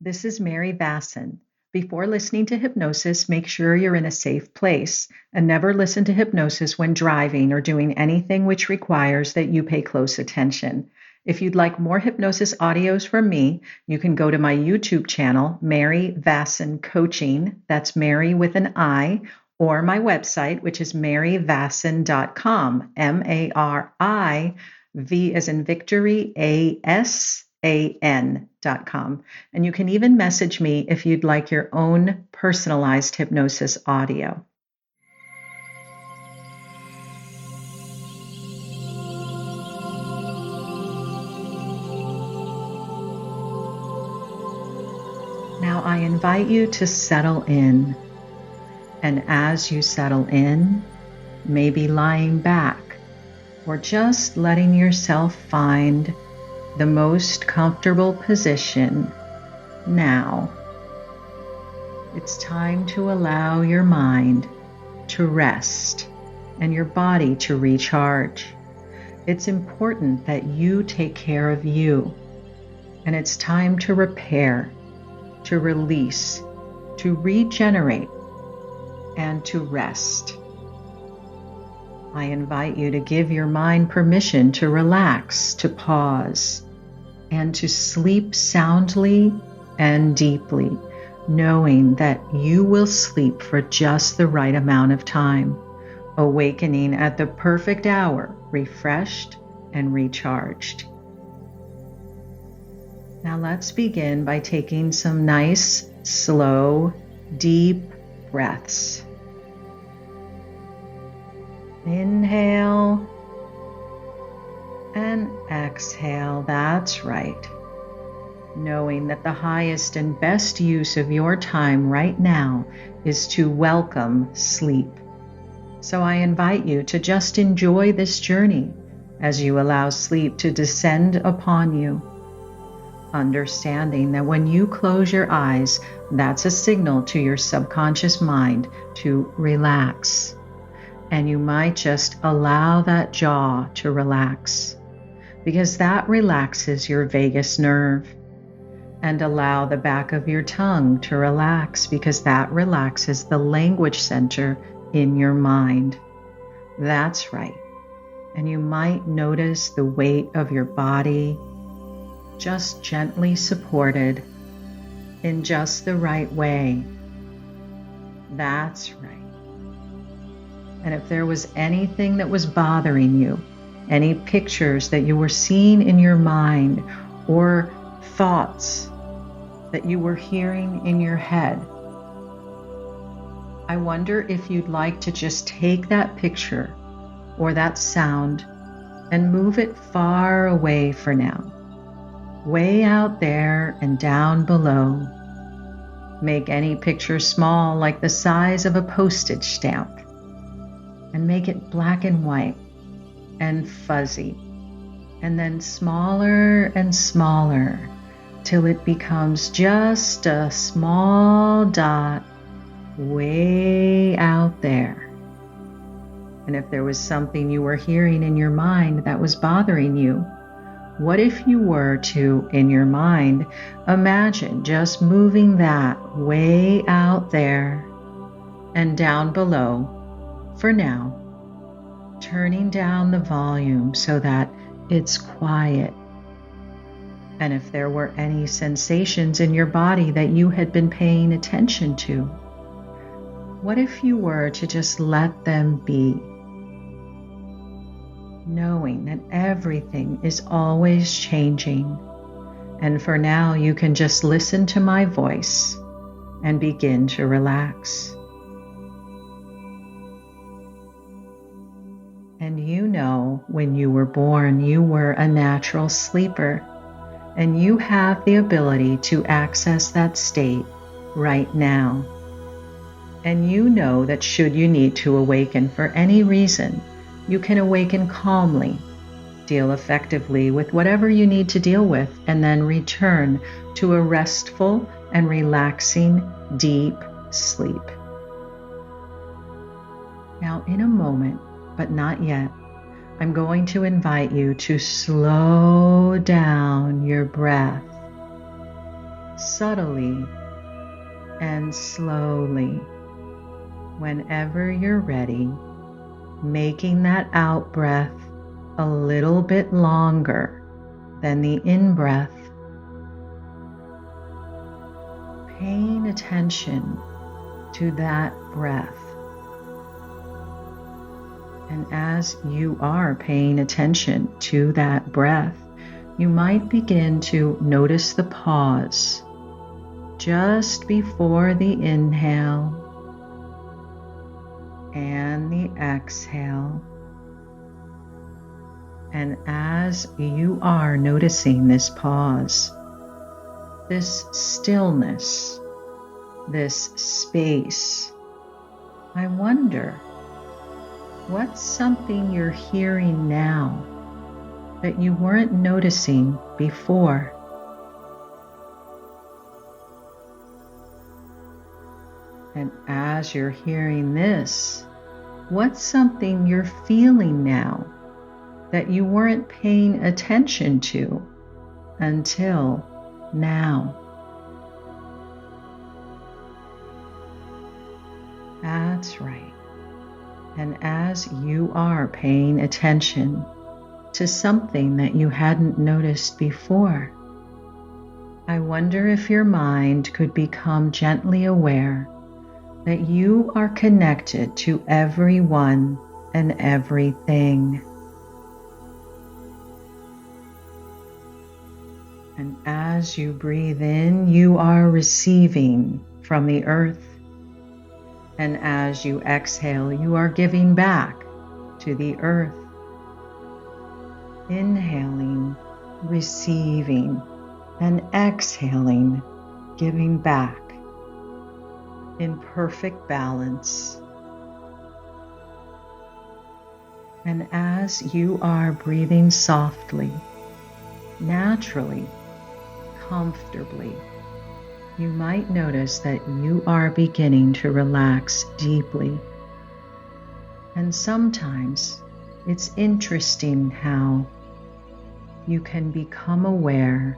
This is Mary Vasson. Before listening to hypnosis, make sure you're in a safe place and never listen to hypnosis when driving or doing anything which requires that you pay close attention. If you'd like more hypnosis audios from me, you can go to my YouTube channel, Mary Vasson Coaching. That's Mary with an I, or my website, which is maryvasson.com, Mariv as in victory, ASAN.com. And you can even message me if you'd like your own personalized hypnosis audio. Now I invite you to settle in. And as you settle in, maybe lying back or just letting yourself find the most comfortable position now. It's time to allow your mind to rest and your body to recharge. It's important that you take care of you, and it's time to repair, to release, to regenerate, and to rest. I invite you to give your mind permission to relax, to pause, and to sleep soundly and deeply, knowing that you will sleep for just the right amount of time, awakening at the perfect hour, refreshed and recharged. Now let's begin by taking some nice, slow, deep breaths. Inhale and exhale, that's right. Knowing that the highest and best use of your time right now is to welcome sleep. So I invite you to just enjoy this journey as you allow sleep to descend upon you. Understanding that when you close your eyes, that's a signal to your subconscious mind to relax. And you might just allow that jaw to relax, because that relaxes your vagus nerve. And allow the back of your tongue to relax, because that relaxes the language center in your mind. That's right. And you might notice the weight of your body just gently supported in just the right way. That's right. And if there was anything that was bothering you, any pictures that you were seeing in your mind or thoughts that you were hearing in your head, I wonder if you'd like to just take that picture or that sound and move it far away for now. Way out there and down below. Make any picture small, like the size of a postage stamp, and make it black and white and fuzzy, and then smaller and smaller till it becomes just a small dot way out there. And if there was something you were hearing in your mind that was bothering you, what if you were to, in your mind, imagine just moving that way out there and down below for now, turning down the volume so that it's quiet. And if there were any sensations in your body that you had been paying attention to, what if you were to just let them be? Knowing that everything is always changing. And for now, you can just listen to my voice and begin to relax. And you know, when you were born, you were a natural sleeper, and you have the ability to access that state right now. And you know that should you need to awaken for any reason, you can awaken calmly, deal effectively with whatever you need to deal with, and then return to a restful and relaxing, deep sleep. Now, in a moment, but not yet, I'm going to invite you to slow down your breath. subtly and slowly, whenever you're ready, making that out breath a little bit longer than the in breath, paying attention to that breath. And as you are paying attention to that breath, you might begin to notice the pause just before the inhale and the exhale. And as you are noticing this pause, this stillness, this space, I wonder, what's something you're hearing now that you weren't noticing before? And as you're hearing this, what's something you're feeling now that you weren't paying attention to until now? That's right. And as you are paying attention to something that you hadn't noticed before, I wonder if your mind could become gently aware that you are connected to everyone and everything. And as you breathe in, you are receiving from the earth. And as you exhale, you are giving back to the earth. Inhaling, receiving, and exhaling, giving back in perfect balance. And as you are breathing softly, naturally, comfortably, you might notice that you are beginning to relax deeply. And sometimes it's interesting how you can become aware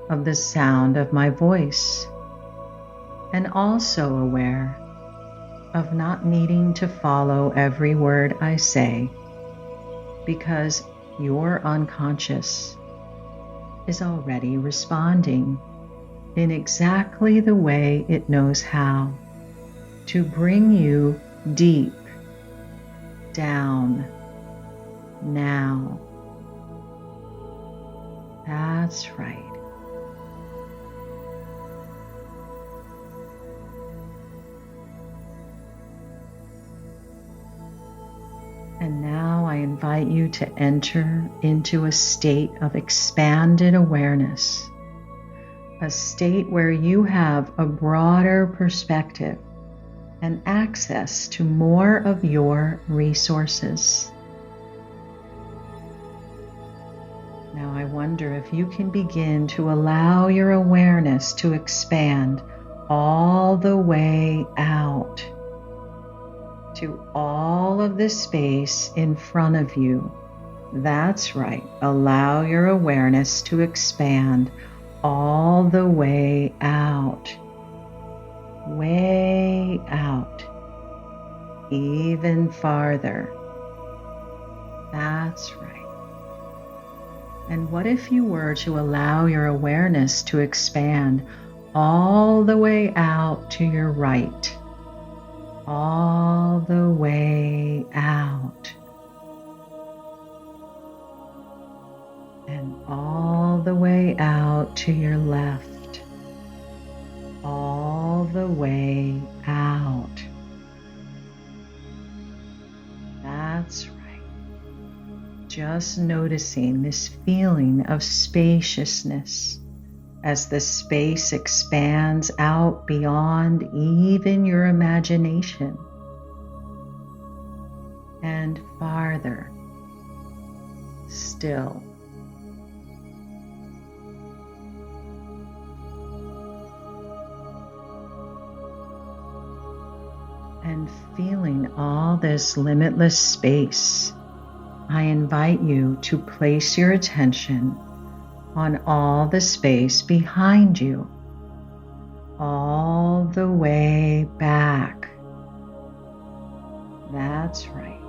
of the sound of my voice, and also aware of not needing to follow every word I say, because your unconscious is already responding in exactly the way it knows how to bring you deep down now. That's right. And now I invite you to enter into a state of expanded awareness, a state where you have a broader perspective and access to more of your resources. Now I wonder if you can begin to allow your awareness to expand all the way out to all of the space in front of you. That's right. Allow your awareness to expand all the way out, even farther. That's right. And what if you were to allow your awareness to expand all the way out to your right, all the way out, and all the way out to your left, all the way out. That's right. Just noticing this feeling of spaciousness as the space expands out beyond even your imagination and farther still. And feeling all this limitless space, I invite you to place your attention on all the space behind you all the way back. That's right.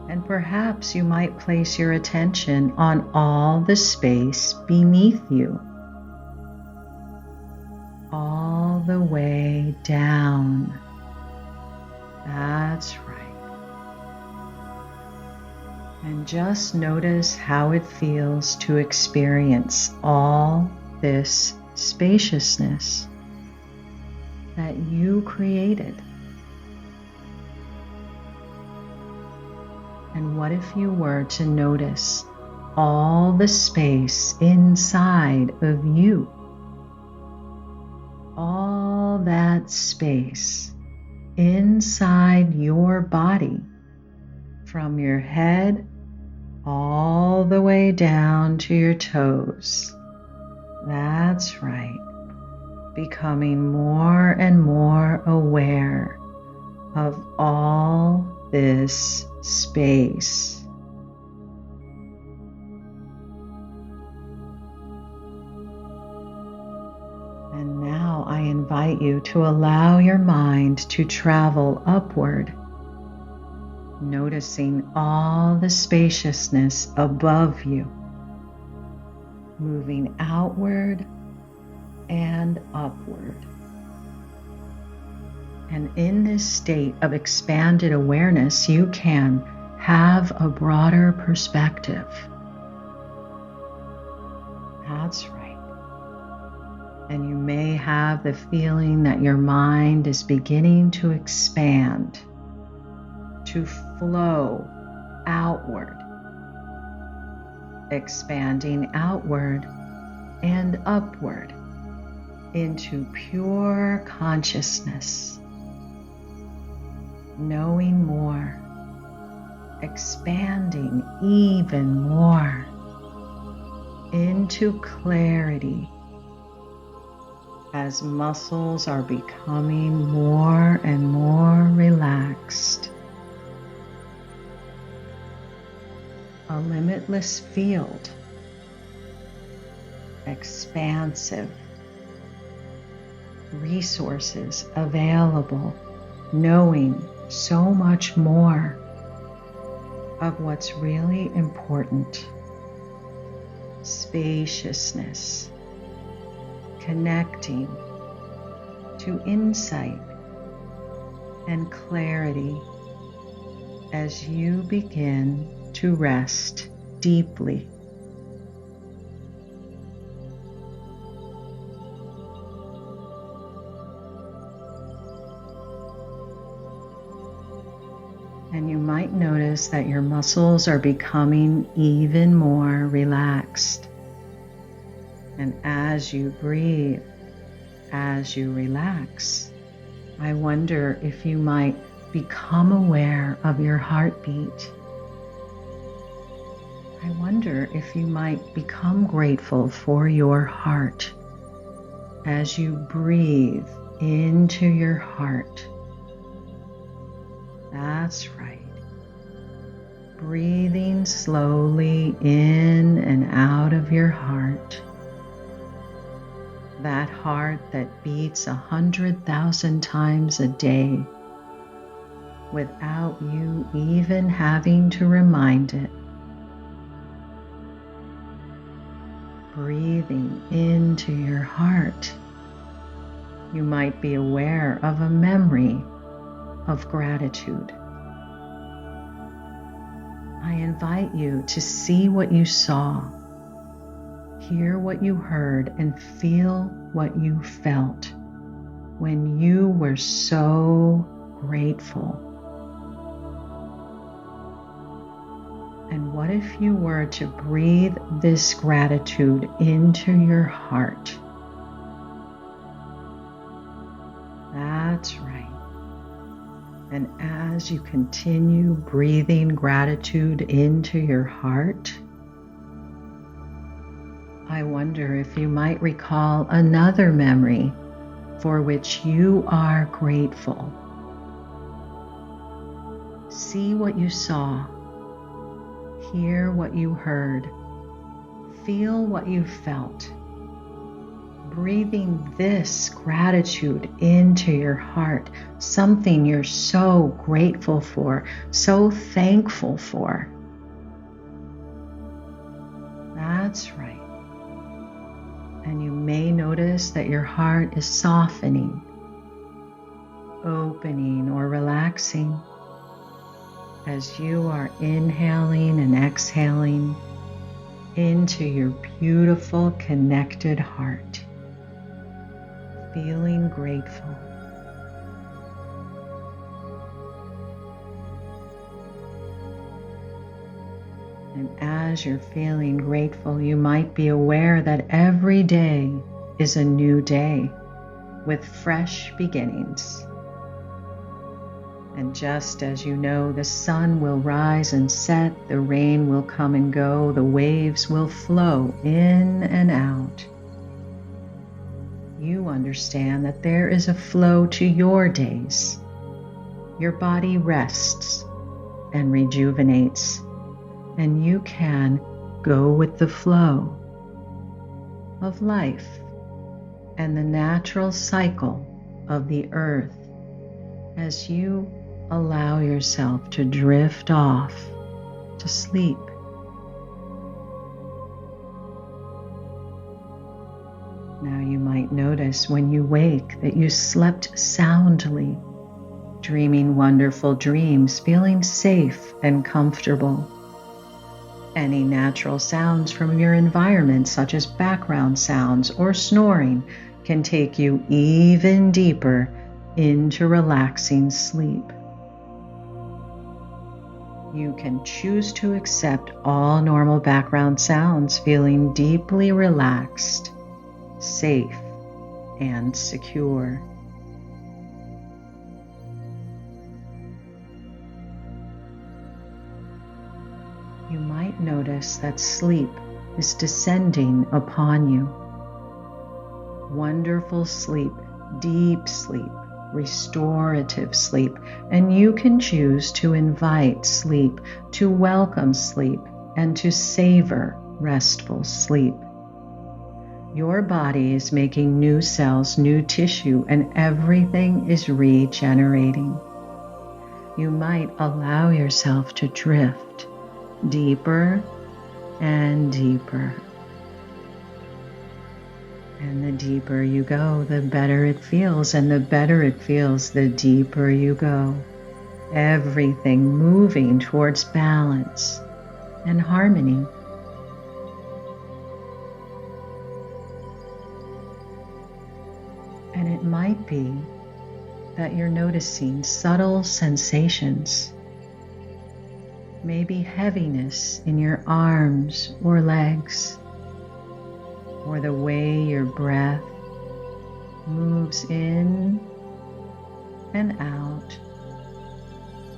And perhaps you might place your attention on all the space beneath you, all the way down. That's right. And just notice how it feels to experience all this spaciousness that you created. And what if you were to notice all the space inside of you? All that space inside your body, from your head all the way down to your toes. That's right. Becoming more and more aware of all this space. And now I invite you to allow your mind to travel upward, noticing all the spaciousness above you, moving outward and upward. And in this state of expanded awareness, you can have a broader perspective. That's right. And you may have the feeling that your mind is beginning to expand, to flow outward, expanding outward and upward into pure consciousness, knowing more, expanding even more into clarity as muscles are becoming more and more relaxed. A limitless field, expansive, resources available, knowing so much more of what's really important. Spaciousness, connecting to insight and clarity as you begin to rest deeply. And you might notice that your muscles are becoming even more relaxed. And as you breathe, as you relax, I wonder if you might become aware of your heartbeat. I wonder if you might become grateful for your heart as you breathe into your heart. That's right. Breathing slowly in and out of your heart. That heart that beats 100,000 times a day without you even having to remind it. Breathing into your heart, you might be aware of a memory of gratitude. I invite you to see what you saw, hear what you heard, and feel what you felt when you were so grateful. And what if you were to breathe this gratitude into your heart? That's right. And as you continue breathing gratitude into your heart, I wonder if you might recall another memory for which you are grateful. See what you saw, hear what you heard, feel what you felt. breathing this gratitude into your heart, something you're so grateful for, so thankful for. That's right. And you may notice that your heart is softening, opening, or relaxing as you are inhaling and exhaling into your beautiful connected heart, feeling grateful. And as you're feeling grateful, you might be aware that every day is a new day with fresh beginnings. And just as you know, the sun will rise and set, the rain will come and go, the waves will flow in and out. You understand that there is a flow to your days. Your body rests and rejuvenates, and you can go with the flow of life and the natural cycle of the earth as you allow yourself to drift off to sleep. Now you might notice when you wake that you slept soundly, dreaming wonderful dreams, feeling safe and comfortable. Any natural sounds from your environment, such as background sounds or snoring, can take you even deeper into relaxing sleep. You can choose to accept all normal background sounds, feeling deeply relaxed, safe, and secure. You might notice that sleep is descending upon you. Wonderful sleep, deep sleep, restorative sleep, and you can choose to invite sleep, to welcome sleep, and to savor restful sleep. Your body is making new cells, new tissue, and everything is regenerating. You might allow yourself to drift deeper and deeper. And the deeper you go, the better it feels, and the better it feels, the deeper you go. Everything moving towards balance and harmony. And it might be that you're noticing subtle sensations, maybe heaviness in your arms or legs, or the way your breath moves in and out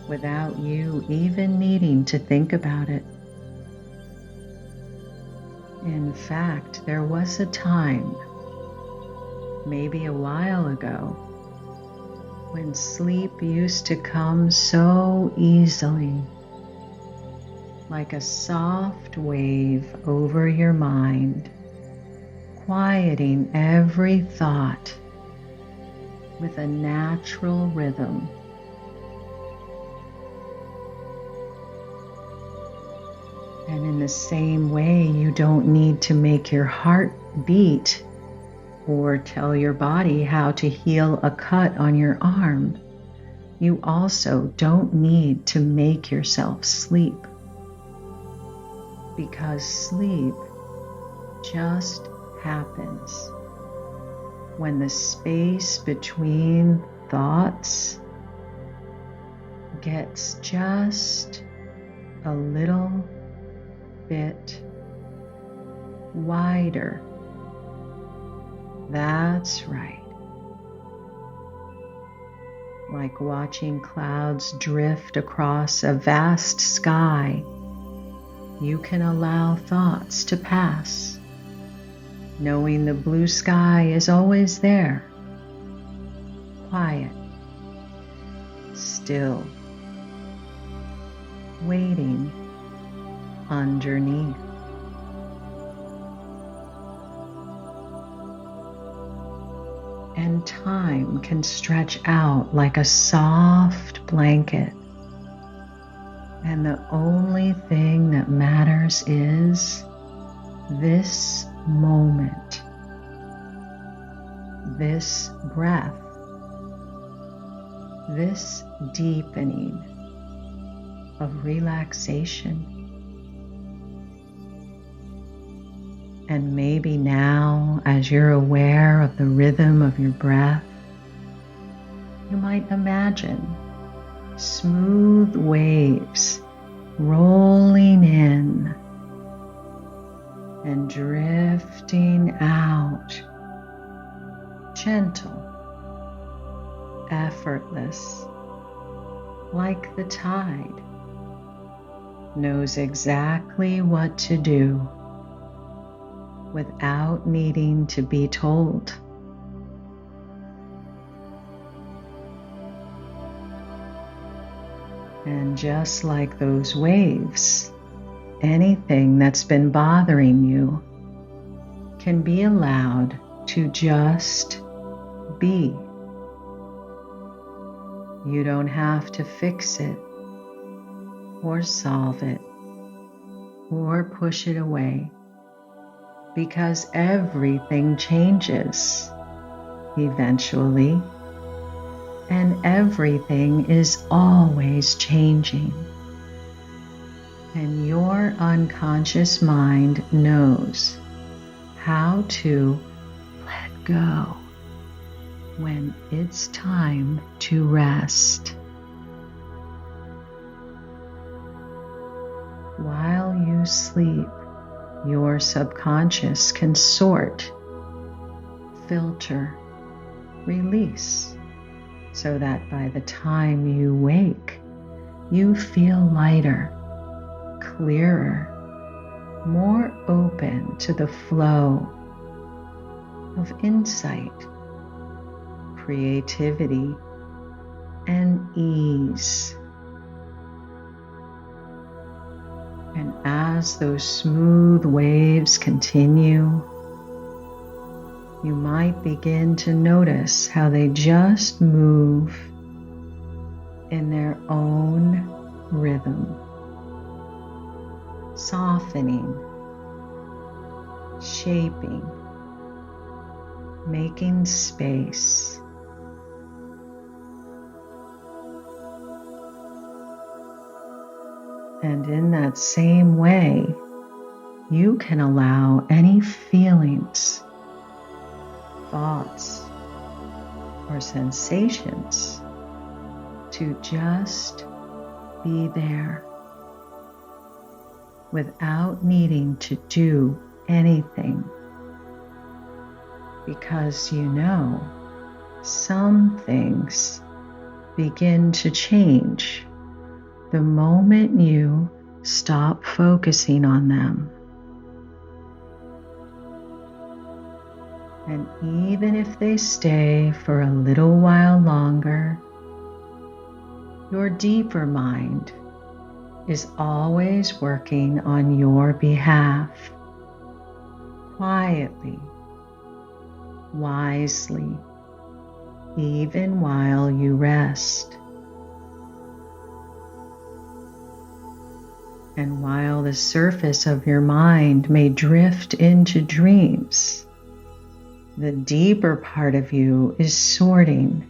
without you even needing to think about it. In fact, there was a time, maybe a while ago, when sleep used to come so easily, like a soft wave over your mind, quieting every thought with a natural rhythm. And in the same way, you don't need to make your heart beat or tell your body how to heal a cut on your arm. You also don't need to make yourself sleep, because sleep just happens when the space between thoughts gets just a little bit wider. That's right. Like watching clouds drift across a vast sky, you can allow thoughts to pass, knowing the blue sky is always there, quiet, still, waiting underneath. and time can stretch out like a soft blanket. And the only thing that matters is this moment, this breath, this deepening of relaxation. And maybe now, as you're aware of the rhythm of your breath, you might imagine smooth waves rolling in and drifting out, gentle, effortless, like the tide, knows exactly what to do without needing to be told. And just like those waves, anything that's been bothering you can be allowed to just be. You don't have to fix it or solve it or push it away, because everything changes eventually, and everything is always changing. And your unconscious mind knows how to let go when it's time to rest. While you sleep, your subconscious can sort, filter, release, so that by the time you wake, you feel lighter, clearer, more open to the flow of insight, creativity, and ease. And as those smooth waves continue, you might begin to notice how they just move in their own rhythm, softening, shaping, making space. And in that same way, you can allow any feelings, thoughts, or sensations to just be there without needing to do anything, because you know some things begin to change the moment you stop focusing on them. And even if they stay for a little while longer, your deeper mind is always working on your behalf, quietly, wisely, even while you rest. And while the surface of your mind may drift into dreams, the deeper part of you is sorting,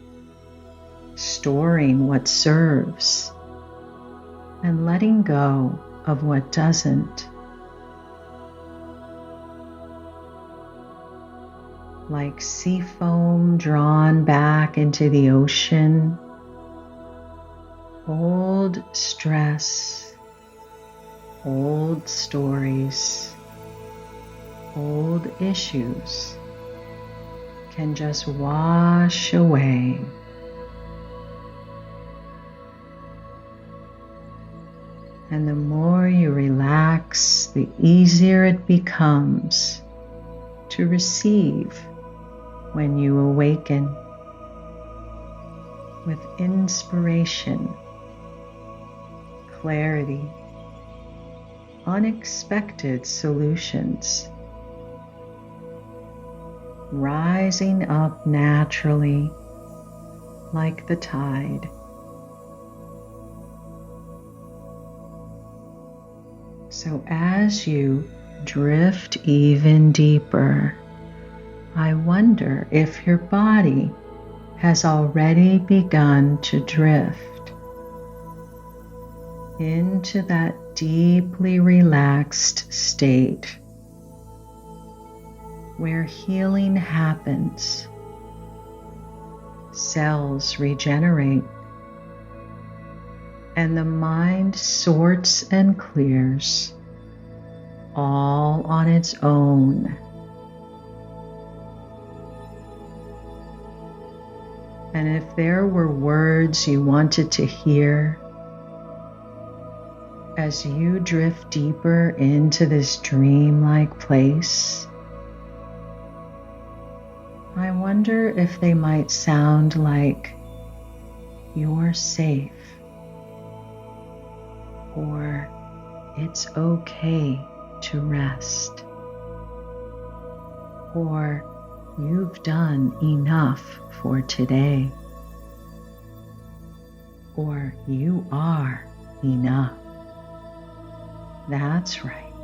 storing what serves, and letting go of what doesn't. Like sea foam drawn back into the ocean, old stress, old stories, old issues can just wash away. And the more you relax, the easier it becomes to receive when you awaken with inspiration, clarity, unexpected solutions, rising up naturally like the tide. So as you drift even deeper, I wonder if your body has already begun to drift into that deeply relaxed state where healing happens, cells regenerate, and the mind sorts and clears all on its own. And if there were words you wanted to hear as you drift deeper into this dreamlike place, I wonder if they might sound like "you're safe," or "it's okay to rest," or "you've done enough for today," or "you are enough." That's right.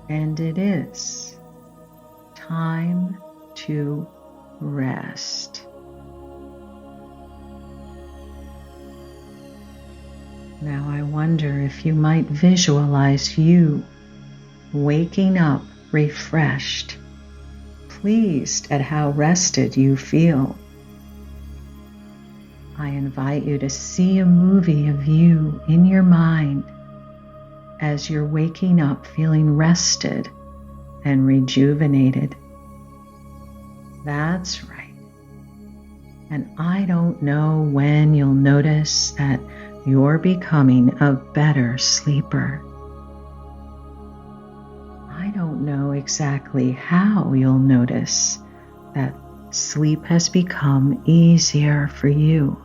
And it is time to rest. Now I wonder if you might visualize you waking up refreshed, pleased at how rested you feel. I invite you to see a movie of you in your mind as you're waking up feeling rested and rejuvenated. That's right. And I don't know when you'll notice that you're becoming a better sleeper. I don't know exactly how you'll notice that sleep has become easier for you.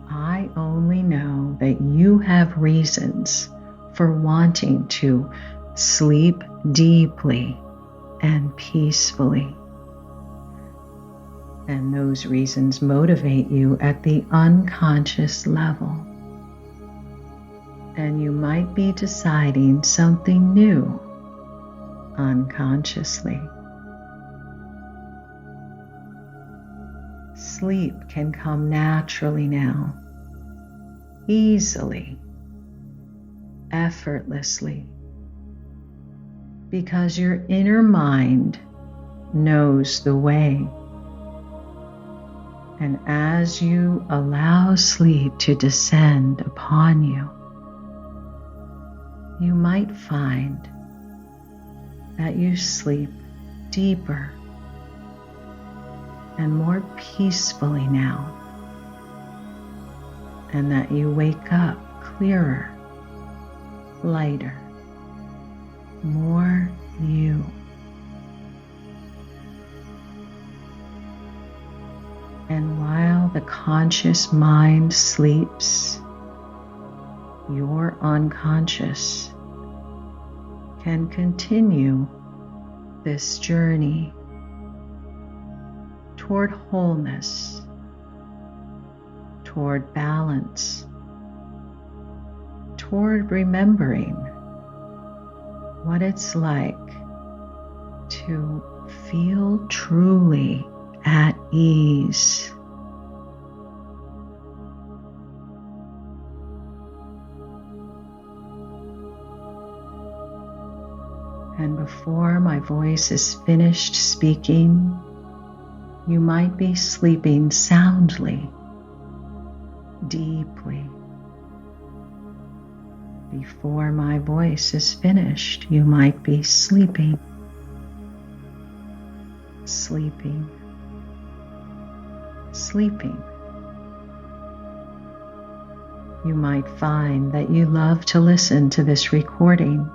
I only know that you have reasons for wanting to sleep deeply and peacefully. And those reasons motivate you at the unconscious level. And you might be deciding something new unconsciously. Sleep can come naturally now, easily, effortlessly, because your inner mind knows the way. And as you allow sleep to descend upon you, you might find that you sleep deeper and more peacefully now, and that you wake up clearer, lighter, more you. And while the conscious mind sleeps, your unconscious can continue this journey toward wholeness, toward balance, toward remembering what it's like to feel truly at ease. And before my voice is finished speaking, you might be sleeping soundly, deeply. Before my voice is finished, you might be sleeping, sleeping, sleeping. You might find that you love to listen to this recording,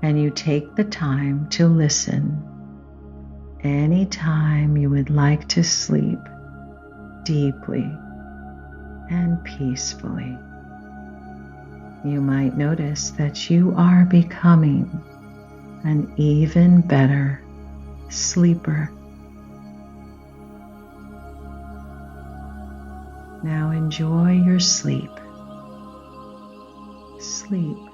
and you take the time to listen anytime you would like to sleep deeply and peacefully. You might notice that you are becoming an even better sleeper. Now enjoy your sleep. Sleep.